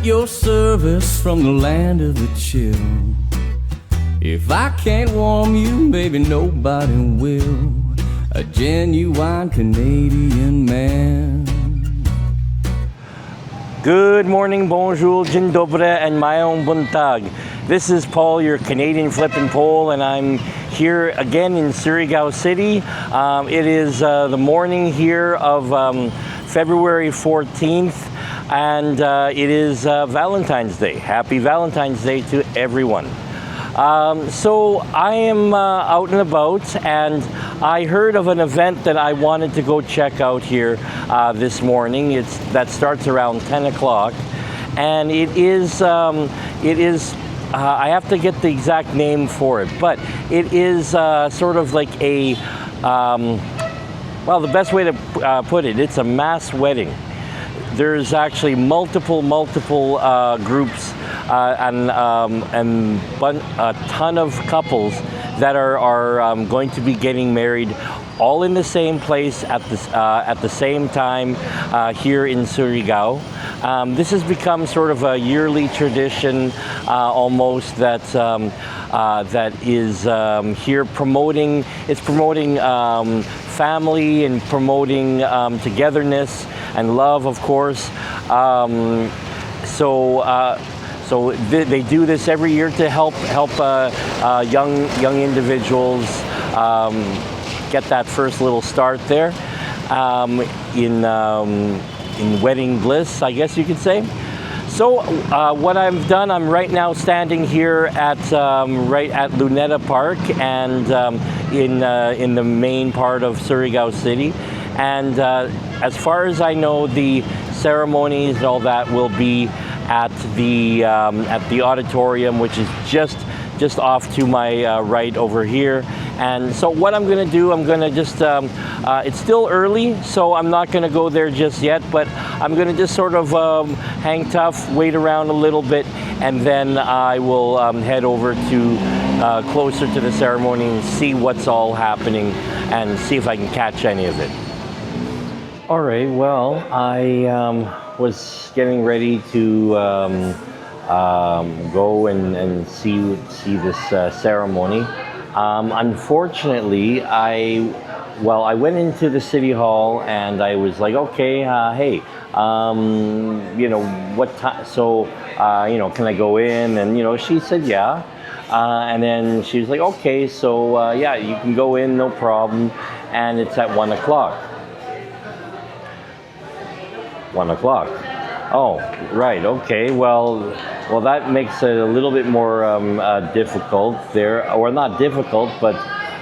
at your service from the land of the chill. If I can't warm you, baby, nobody will. A genuine Canadian man. Good morning, bonjour, dzień dobry, and mayong buntag. This is Paul, your Canadian Flippin' Pole, and I'm here again in Surigao City. It is the morning here of February 14th, and it is Valentine's Day. Happy Valentine's Day to everyone. So I am out and about, and I heard of an event that I wanted to go check out here this morning. That starts around 10 o'clock, and it is I have to get the exact name for it, but it is sort of like a well, the best way to put it, it's a mass wedding. There's actually multiple groups and a ton of couples that are going to be getting married, all in the same place at the same time here in Surigao. This has become sort of a yearly tradition, almost that is here promoting. It's promoting family and promoting togetherness and love, of course. So they do this every year to help young individuals get that first little start there in wedding bliss, I guess you could say. So what I've done, I'm right now standing here at right at Luneta Park, and in the main part of Surigao City. And as far as I know, the ceremonies and all that will be at the auditorium, which is just off to my right over here. And so what I'm going to do, I'm going to just, it's still early, so I'm not going to go there just yet, but I'm going to just sort of hang tough, wait around a little bit, and then I will head over to closer to the ceremony and see what's all happening and see if I can catch any of it. All right, well, I was getting ready to go and see this ceremony. Unfortunately, I went into the city hall and I was like, okay, hey, you know, what time? So, you know, can I go in? And you know, she said yeah, and then she was like, okay, so yeah, you can go in, no problem, and it's at 1 o'clock. 1 o'clock. Oh, right. Okay. Well, that makes it a little bit more difficult there, or not difficult, but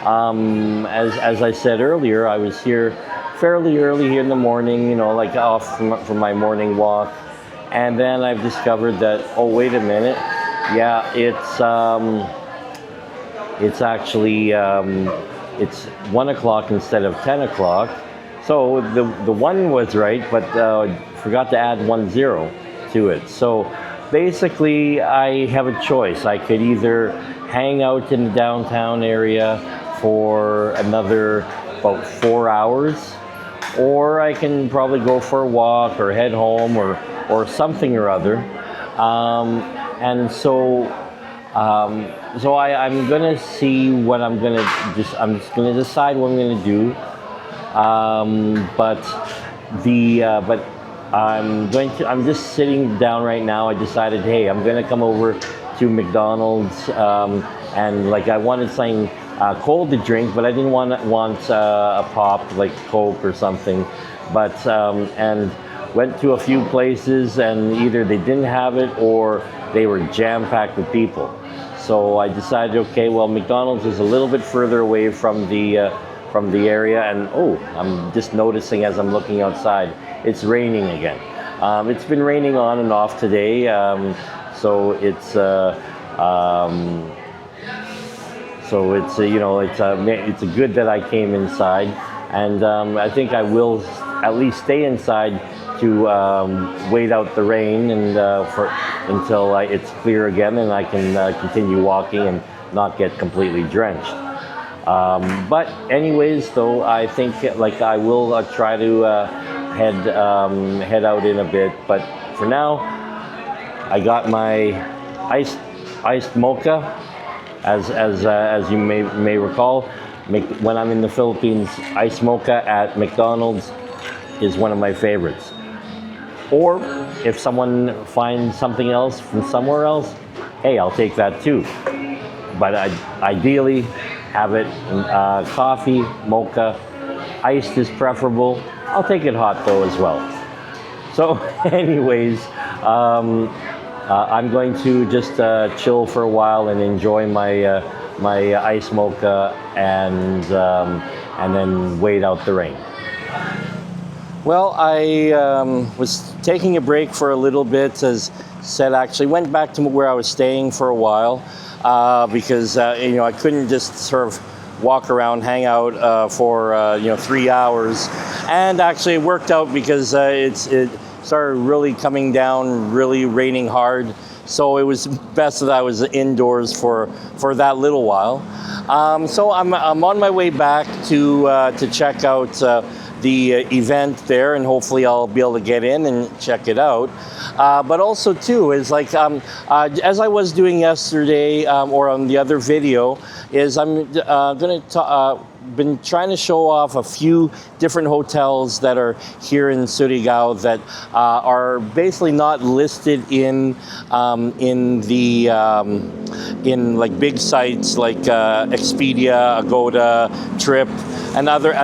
as I said earlier, I was here fairly early here in the morning, you know, like off from my morning walk, and then I've discovered that, oh, wait a minute, yeah, it's actually it's 1 o'clock instead of 10 o'clock. So the one was right, but forgot to add 10 to it. So basically, I have a choice. I could either hang out in the downtown area for another about 4 hours, or I can probably go for a walk or head home or something or other. And so I'm gonna see what I'm just gonna decide what I'm gonna do. But I'm just sitting down right now. I decided, hey, I'm gonna come over to McDonald's, and like I wanted something cold to drink, but I didn't want a pop like Coke or something. But and went to a few places, and either they didn't have it or they were jam-packed with people. So I decided, okay, well, McDonald's is a little bit further away from the area, and oh, I'm just noticing as I'm looking outside, it's raining again. It's been raining on and off today, so it's you know, it's a good that I came inside, and I think I will at least stay inside to wait out the rain and until it's clear again, and I can continue walking and not get completely drenched. But anyways, though, I think like I will try to head out in a bit. But for now, I got my iced mocha, as you may recall. When I'm in the Philippines, iced mocha at McDonald's is one of my favorites. Or if someone finds something else from somewhere else, hey, I'll take that too. But ideally, have it coffee, mocha, iced is preferable. I'll take it hot though as well. So anyways, I'm going to just chill for a while and enjoy my my iced mocha and then wait out the rain. Well, I was taking a break for a little bit, as said. Actually, went back to where I was staying for a while because I couldn't just sort of walk around, hang out for 3 hours, and actually it worked out because it started really coming down, really raining hard. So it was best that I was indoors for that little while. So I'm on my way back to check out the event there, and hopefully I'll be able to get in and check it out. But also too is like as I was doing yesterday or on the other video, is I'm been trying to show off a few different hotels that are here in Surigao that are basically not listed in like big sites like Expedia, Agoda, Trip, and other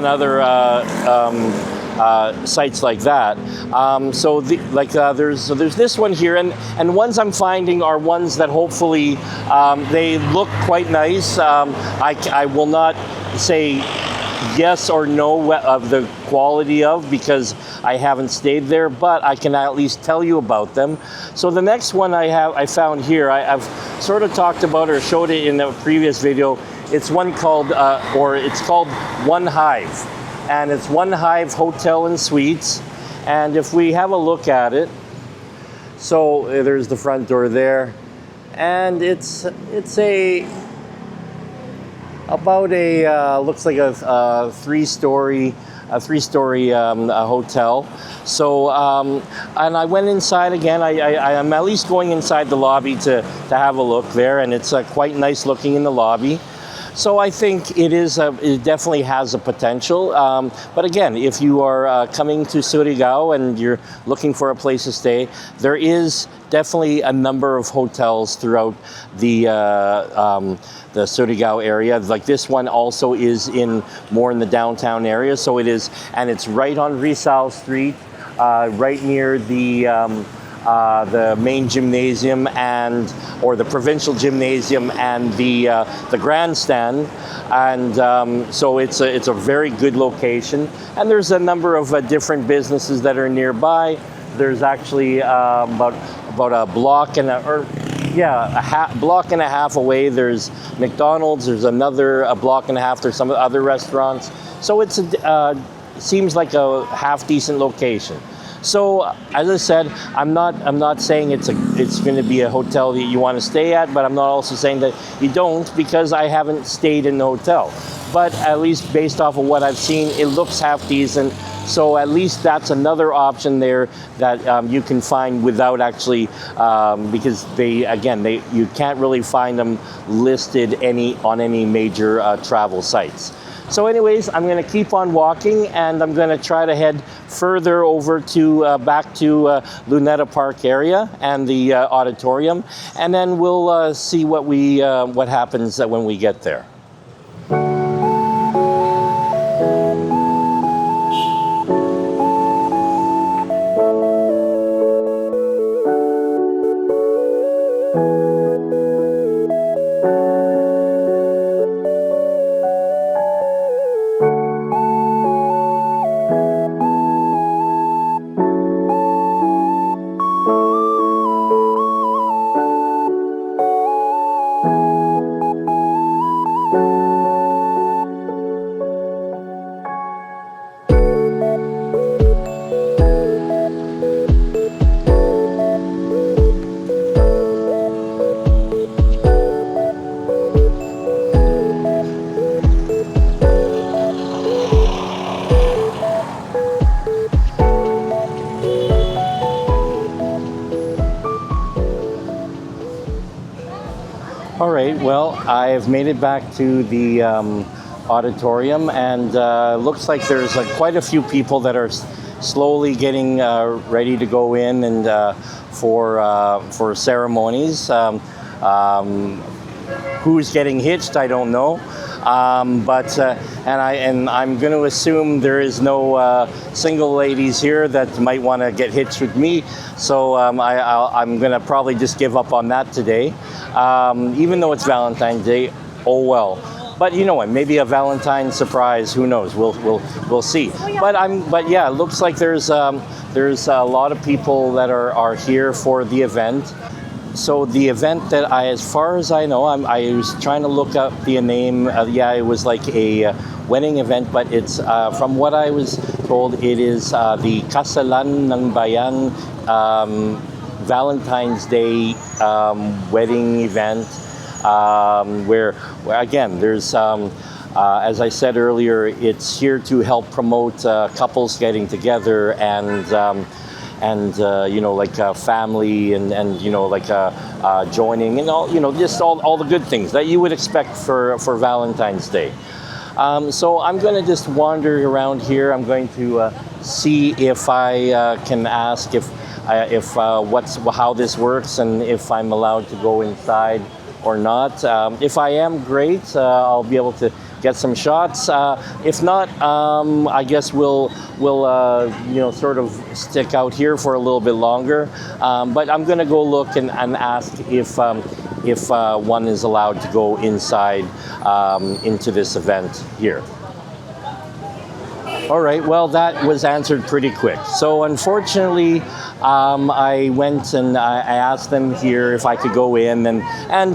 sites like that. There's this one here, and ones I'm finding are ones that hopefully they look quite nice. I will not say yes or no of the quality of, because I haven't stayed there, but I can at least tell you about them. So the next one I found here, I've sort of talked about or showed it in a previous video. It's one called, it's called One Hive, and it's One Hive Hotel and Suites. And if we have a look at it, so there's the front door there, and it's about looks like a three-story hotel. So and I went inside again. I am at least going inside the lobby to have a look there, and it's quite nice looking in the lobby. So I think it definitely has a potential. But again, if you are coming to Surigao and you're looking for a place to stay, there is definitely a number of hotels throughout the Surigao area. Like this one also is more in the downtown area. So it is, and it's right on Rizal Street, right near the main gymnasium or the provincial gymnasium and the grandstand, and so it's a very good location. And there's a number of different businesses that are nearby. There's actually about a block and block and a half away. There's McDonald's. There's a block and a half. There's some other restaurants. So it's seems like a half decent location. So as I said, I'm not saying it's going to be a hotel that you want to stay at, but I'm not also saying that you don't, because I haven't stayed in the hotel. But at least based off of what I've seen, it looks half decent. So at least that's another option there that you can find without actually, because you can't really find them listed on any major travel sites. So anyways, I'm going to keep on walking, and I'm going to try to head further over to back to Luneta Park area and the auditorium, and then we'll see what happens when we get there. All right. Well, I've made it back to the auditorium, and looks like there's quite a few people that are slowly getting ready to go in and for ceremonies. Who's getting hitched? I don't know. But I'm going to assume there is no single ladies here that might want to get hitched with me. So I'm going to probably just give up on that today, even though it's Valentine's Day. Oh well. But you know what? Maybe a Valentine's surprise. Who knows? We'll see. But yeah, it looks like there's a lot of people that are here for the event. So the event that as far as I know, I was trying to look up the name. Yeah, it was like a wedding event, but it's from what I was told, it is the Kasalan ng Bayan Valentine's Day wedding event, where again there's. As I said earlier, it's here to help promote couples getting together and family and joining and all, just all the good things that you would expect for Valentine's Day. So I'm going to just wander around here. I'm going to see if I can ask how this works and if I'm allowed to go inside or not. If I am, great. I'll be able to get some shots. If not, I guess we'll sort of stick out here for a little bit longer. But I'm going to go look and ask if one is allowed to go inside into this event here. All right, well, that was answered pretty quick. So unfortunately, I went and I asked them here if I could go in, and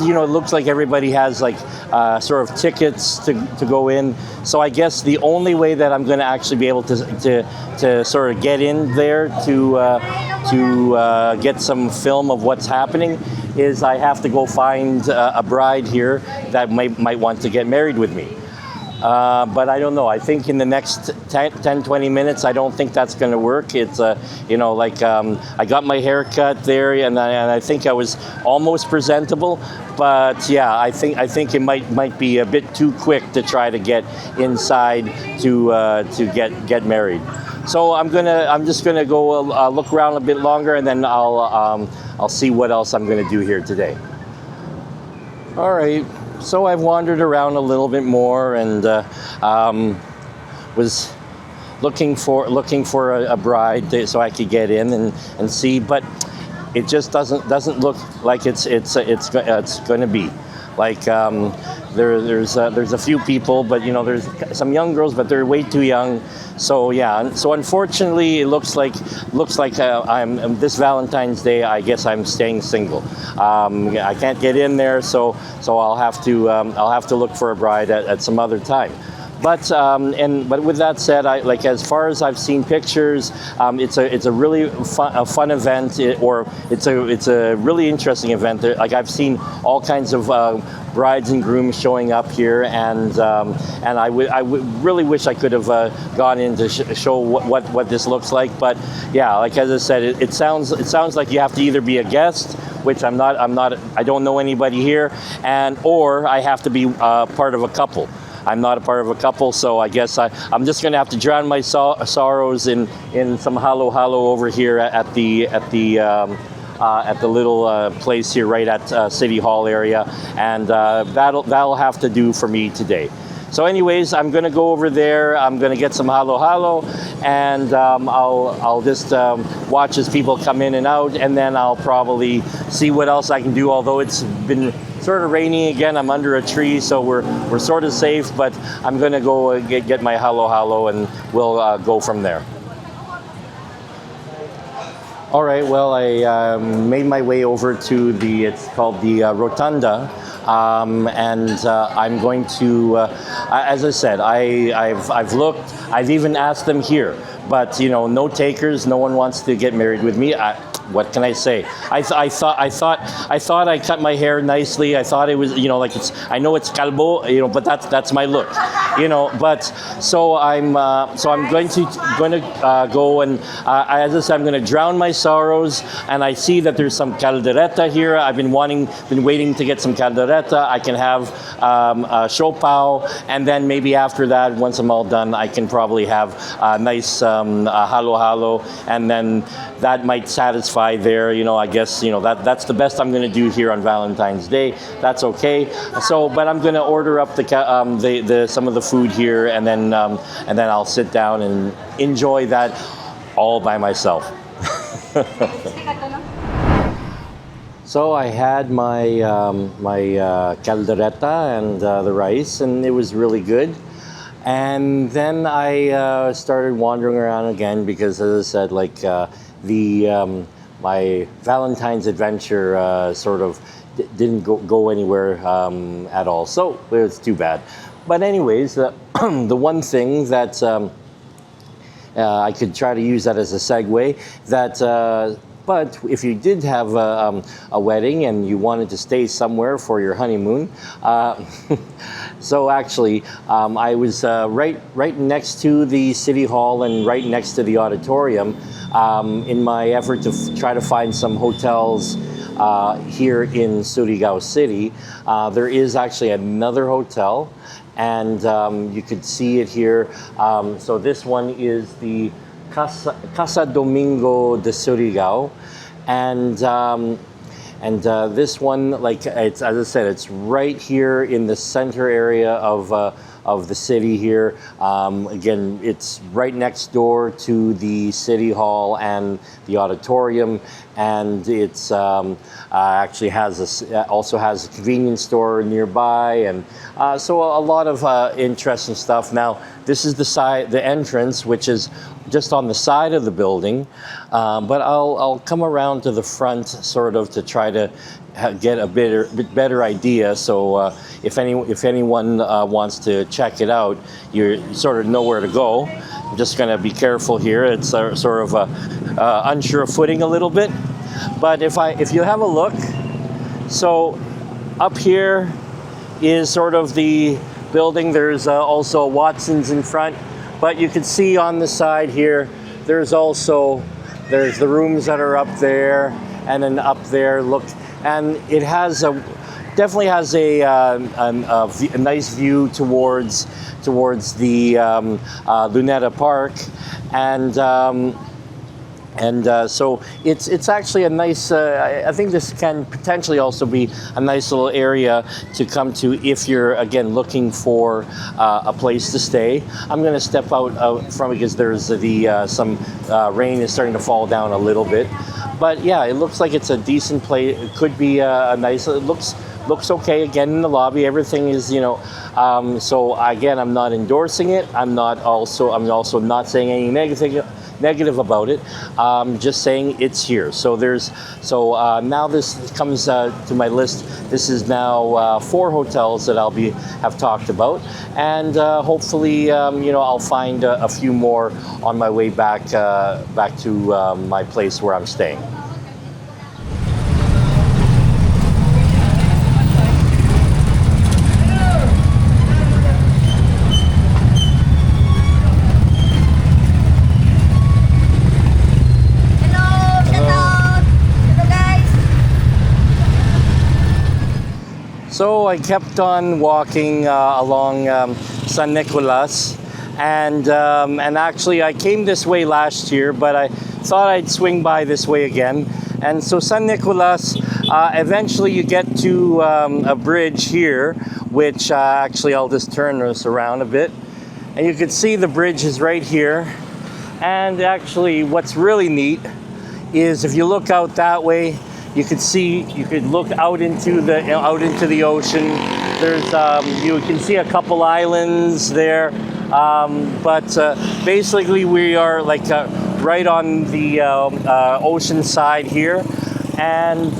it looks like everybody has sort of tickets to go in. So I guess the only way that I'm going to actually be able to sort of get in there to get some film of what's happening is I have to go find a bride here that might want to get married with me. But I don't know. I think in the next 10, 20 minutes, I don't think that's going to work. It's, I got my hair cut there, and I think I was almost presentable. But yeah, I think it might be a bit too quick to try to get inside to get married. So I'm just gonna go look around a bit longer, and then I'll see what else I'm gonna do here today. All right. So I've wandered around a little bit more and was looking for a bride so I could get in and see, but it just doesn't look like it's going to be. There's a few people, but there's some young girls, but they're way too young. So yeah, so unfortunately, it looks like I'm this Valentine's Day. I guess I'm staying single. I can't get in there, so I'll have to look for a bride at some other time. But with that said, as far as I've seen pictures, it's a really fun event, it's a really interesting event. I've seen all kinds of brides and grooms showing up here, and I really wish I could have gone in to show what this looks like. But yeah, as I said, it sounds like you have to either be a guest, which I'm not. I don't know anybody here, or I have to be part of a couple. I'm not a part of a couple, so I guess I'm just going to have to drown my sorrows in some halo over here at the little place here right at City Hall area, and that'll have to do for me today. So anyways, I'm going to go over there. I'm going to get some halo, and I'll just watch as people come in and out, and then I'll probably see what else I can do. Although it's been sort of raining again, I'm under a tree, so we're sort of safe. But I'm going to go get my halo, and we'll go from there. All right. Well, I made my way over to it's called the Rotunda. And I'm going to, as I said, I've looked, I've even asked them here, but no takers, no one wants to get married with me. What can I say? I thought I cut my hair nicely. I thought it was, I know it's calbo, but that's my look. But so I'm going to go and as I said, I'm going to drown my sorrows. And I see that there's some caldereta here. I've been waiting to get some caldereta. I can have siopao, and then maybe after that, once I'm all done, I can probably have a nice halo-halo, and then that might satisfy there. I guess that's the best I'm going to do here on Valentine's Day. That's okay. So, but I'm going to order up some of the food here, and then I'll sit down and enjoy that all by myself. So I had my caldereta and the rice, and it was really good. And then I started wandering around again because, as I said, my Valentine's adventure sort of didn't go anywhere at all. So it was too bad. But anyways, the one thing that I could try to use that as a segue, but if you did have a wedding and you wanted to stay somewhere for your honeymoon, so actually I was right next to the city hall and right next to the auditorium in my effort to try to find some hotels here in Surigao City. There is actually another hotel, and you could see it here. So this one is the Casa Domingo de Surigao, and this one, it's, as I said, it's right here in the center area of the city here. Again, it's right next door to the city hall and the auditorium, and it's actually also has a convenience store nearby, and so a lot of interesting stuff. Now, this is the entrance, which is just on the side of the building, but I'll come around to the front sort of to try to get a bit better idea. So if anyone wants to check it out, you sort of know where to go. I'm just going to be careful here. It's sort of unsure footing a little bit, but if you have a look, so up here is sort of the building. There's also Watson's in front, but you can see on the side here, there's the rooms that are up there, and then up there, look, and it definitely has a nice view towards the Luneta Park, and so it's actually a nice. I think this can potentially also be a nice little area to come to if you're again looking for a place to stay. I'm going to step out from it because there's some rain is starting to fall down a little bit, but yeah, it looks like it's a decent place. It could be a nice. It looks okay again in the lobby. Everything is so again, I'm not endorsing it. I'm also not saying any negative about it. Just saying it's here. So now this comes to my list. This is now 4 hotels that have talked about, and hopefully I'll find a few more on my way back to my place where I'm staying. So I kept on walking along San Nicolas, and actually I came this way last year, but I thought I'd swing by this way again. And so San Nicolas, eventually you get to a bridge here, which actually I'll just turn this around a bit, and you can see the bridge is right here. And actually what's really neat is if you look out that way, you could look out into the ocean. There's you can see a couple islands there, but basically we are right on the ocean side here, and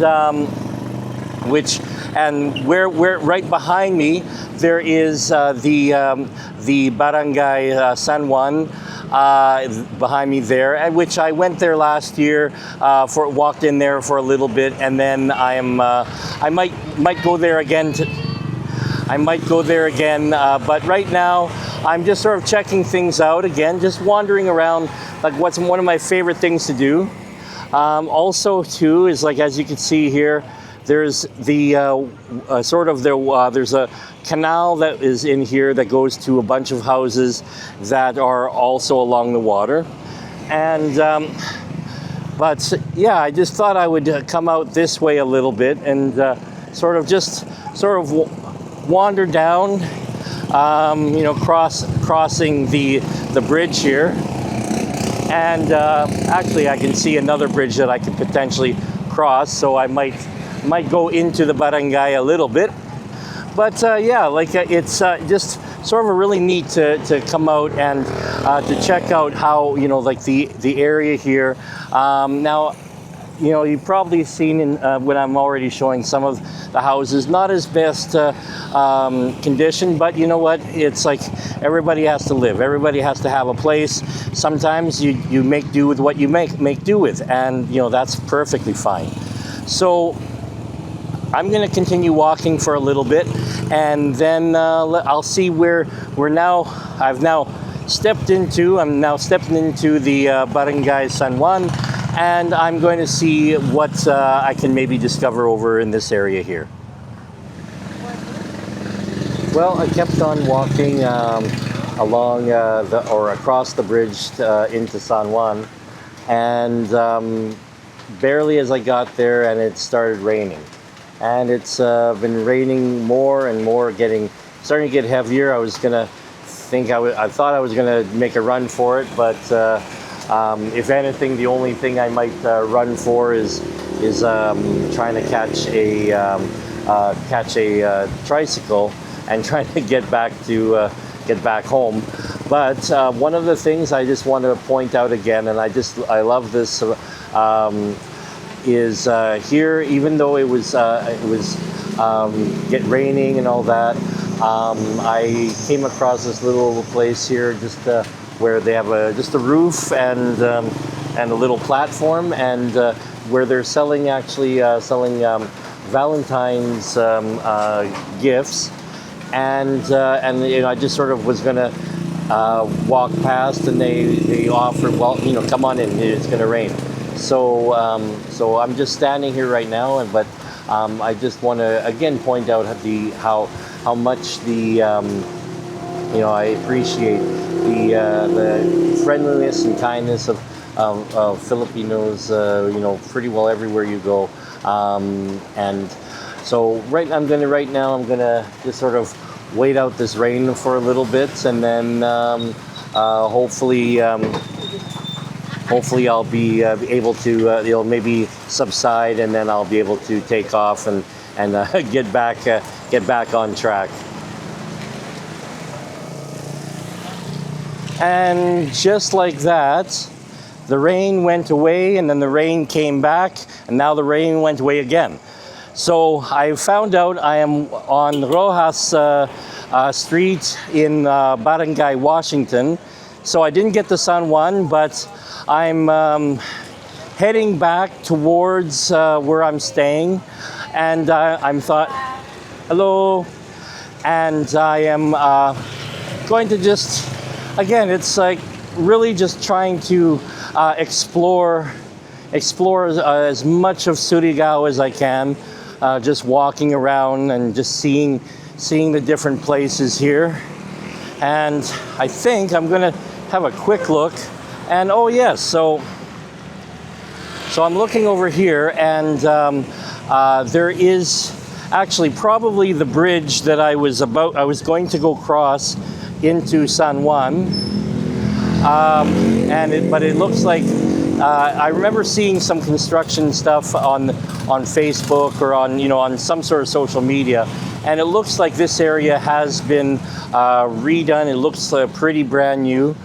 where right behind me there is the barangay San Juan. Behind me there, which I went there last year, walked in there for a little bit, and then I might go there again. I might go there again. But right now, I'm just sort of checking things out again, just wandering around. Like, what's one of my favorite things to do. Also, too, is like, as you can see here, there's the there's a canal that is in here that goes to a bunch of houses that are also along the water. And but yeah, I just thought I would come out this way a little bit and sort of wander down, crossing the bridge here. And actually, I can see another bridge that I could potentially cross, so I might go into the barangay a little bit. But yeah, like it's just sort of really neat to come out and to check out how, like the area here. Now, you've probably seen when I'm already showing some of the houses, not as best condition, but you know what? It's like everybody has to live. Everybody has to have a place. Sometimes you make do with what you make do with, and that's perfectly fine. So I'm going to continue walking for a little bit, and then I'll see where I'm now stepping into the barangay San Juan, and I'm going to see what I can maybe discover over in this area here. Well, I kept on walking along or across the bridge into San Juan, and barely as I got there, and it started raining. And it's been raining more and more, starting to get heavier. I thought I was gonna make a run for it, but if anything, the only thing I might run for is trying to catch a tricycle and trying to get back home. But one of the things I just want to point out again, and I love this. Is here, even though it was raining and all that, I came across this little place here, just where they have just a roof and a little platform, and where they're selling Valentines gifts, and I just sort of was gonna walk past, and they offered, well, come on in, it's gonna rain. So I'm just standing here right now, but I just want to again point out how much I appreciate the friendliness and kindness of Filipinos. Pretty well everywhere you go, and so right now I'm gonna just sort of wait out this rain for a little bit, and then hopefully I'll be able to maybe subside, and then I'll be able to take off and get back on track. And just like that, the rain went away, and then the rain came back, and now the rain went away again. So I found out I am on Rojas Street in Barangay Washington. So I didn't get to San Juan, but I'm heading back towards where I'm staying, and I'm thought, hello, and I am going to just, again, it's like really just trying to explore as much of Surigao as I can, just walking around and just seeing the different places here. And I think I'm gonna have a quick look. And oh yes, so I'm looking over here, and there is actually probably the bridge that I was going to go cross into San Juan, but it looks like I remember seeing some construction stuff on Facebook or on some sort of social media, and it looks like this area has been redone. It looks pretty brand new.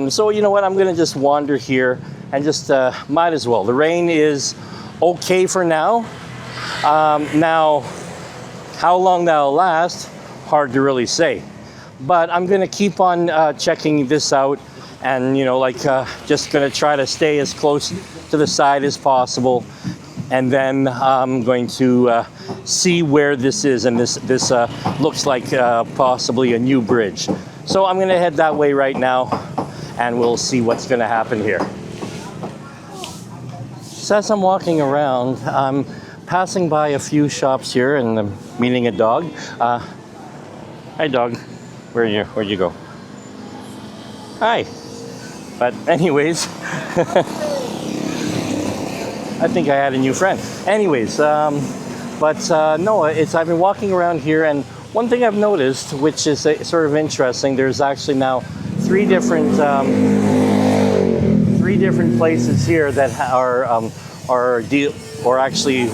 So you know what, I'm going to just wander here and just might as well. The rain is okay for now. Now, how long that'll last, hard to really say. But I'm going to keep on checking this out, and just going to try to stay as close to the side as possible. and then I'm going to see where this is, and this looks like possibly a new bridge. So I'm going to head that way right now, and we'll see what's going to happen here. So as I'm walking around, I'm passing by a few shops here, and I'm meeting a dog. Hi, dog. Where'd you go? Hi. But anyways, I think I had a new friend. Anyways, no, I've been walking around here, and one thing I've noticed, which is sort of interesting, there's actually now three different places here that are actually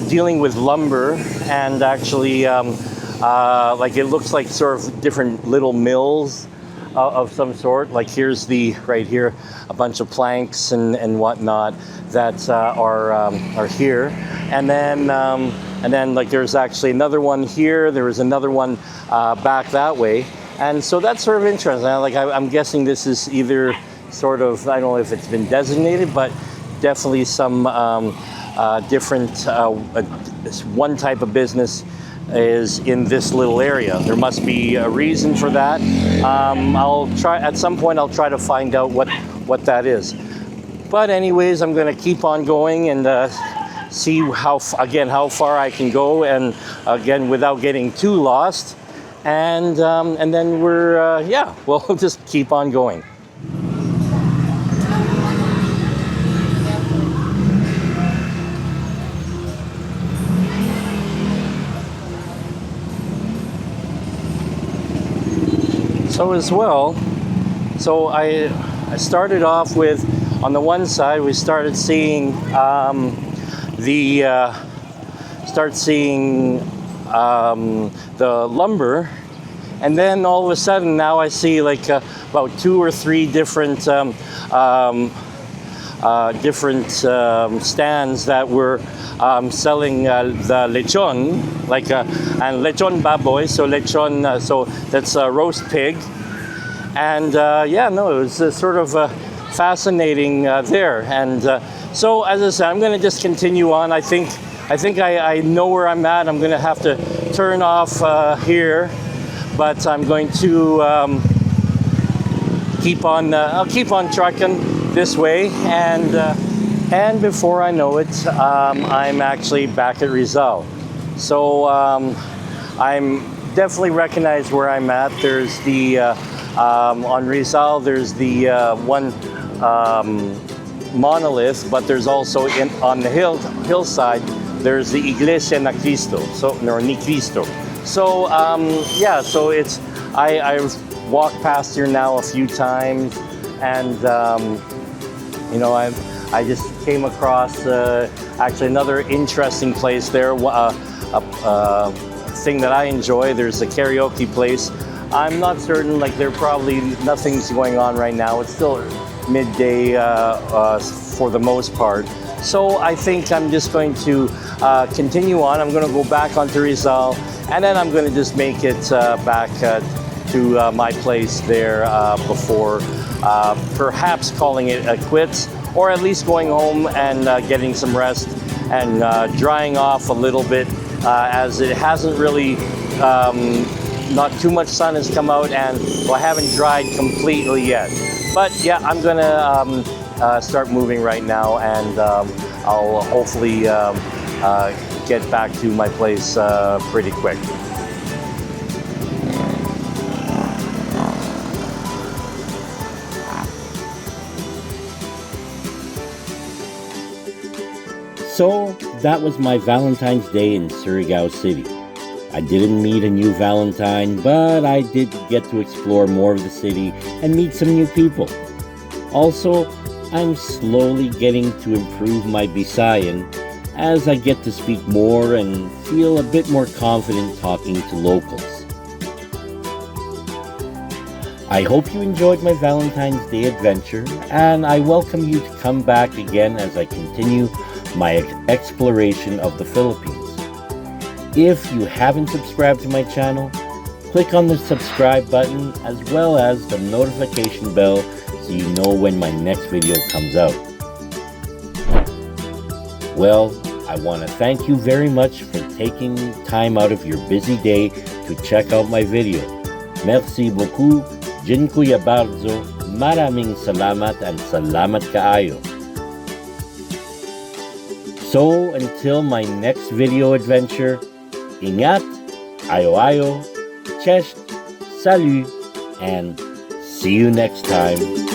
dealing with lumber, and actually like it looks like sort of different little mills of some sort. Like here's right here, a bunch of planks and whatnot that are here, and then like there's actually another one here. There was another one back that way, and so that's sort of interesting. Like I'm guessing this is either sort of, I don't know if it's been designated, but definitely some different one type of business is in this little area. There must be a reason for that. I'll try at some point. I'll try to find out what that is. But anyways, I'm going to keep on going and see how far I can go, and again without getting too lost. And then we'll just keep on going. So I started off with, on the one side we started seeing the lumber, and then all of a sudden now I see like about 2 or 3 different stands that were selling the lechon, and lechon baboy, so lechon, so that's a roast pig, and it was sort of fascinating there, and so as I said, I'm going to just continue on. I think I know where I'm at. I'm going to have to turn off here, but I'm going to I'll keep on trucking this way, and before I know it, I'm actually back at Rizal. So I'm definitely recognize where I'm at. There's the on Rizal, there's the one monolith, but there's also on the hillside there's the Iglesia ni Cristo. So so it's I've walked past here now a few times, and I just came across actually another interesting place there. A thing that I enjoy. There's a karaoke place. I'm not certain. Like nothing's going on right now. It's still midday for the most part. So I think I'm just going to continue on. I'm going to go back onto Rizal, and then I'm going to just make it back to my place there before perhaps calling it a quits, or at least going home and getting some rest and drying off a little bit, as it hasn't really, not too much sun has come out, and I haven't dried completely yet. But yeah, I'm gonna start moving right now, and I'll hopefully get back to my place pretty quick. So that was my Valentine's Day in Surigao City. I didn't meet a new Valentine, but I did get to explore more of the city and meet some new people. Also, I'm slowly getting to improve my Visayan as I get to speak more and feel a bit more confident talking to locals. I hope you enjoyed my Valentine's Day adventure, and I welcome you to come back again as I continue my exploration of the Philippines. If you haven't subscribed to my channel, click on the subscribe button as well as the notification bell so you know when my next video comes out. Well, I want to thank you very much for taking time out of your busy day to check out my video. Merci beaucoup, dziękuję bardzo, maraming salamat and salamat kaayo. So, until my next video adventure, ingat, ayo, cześć, salut, and see you next time.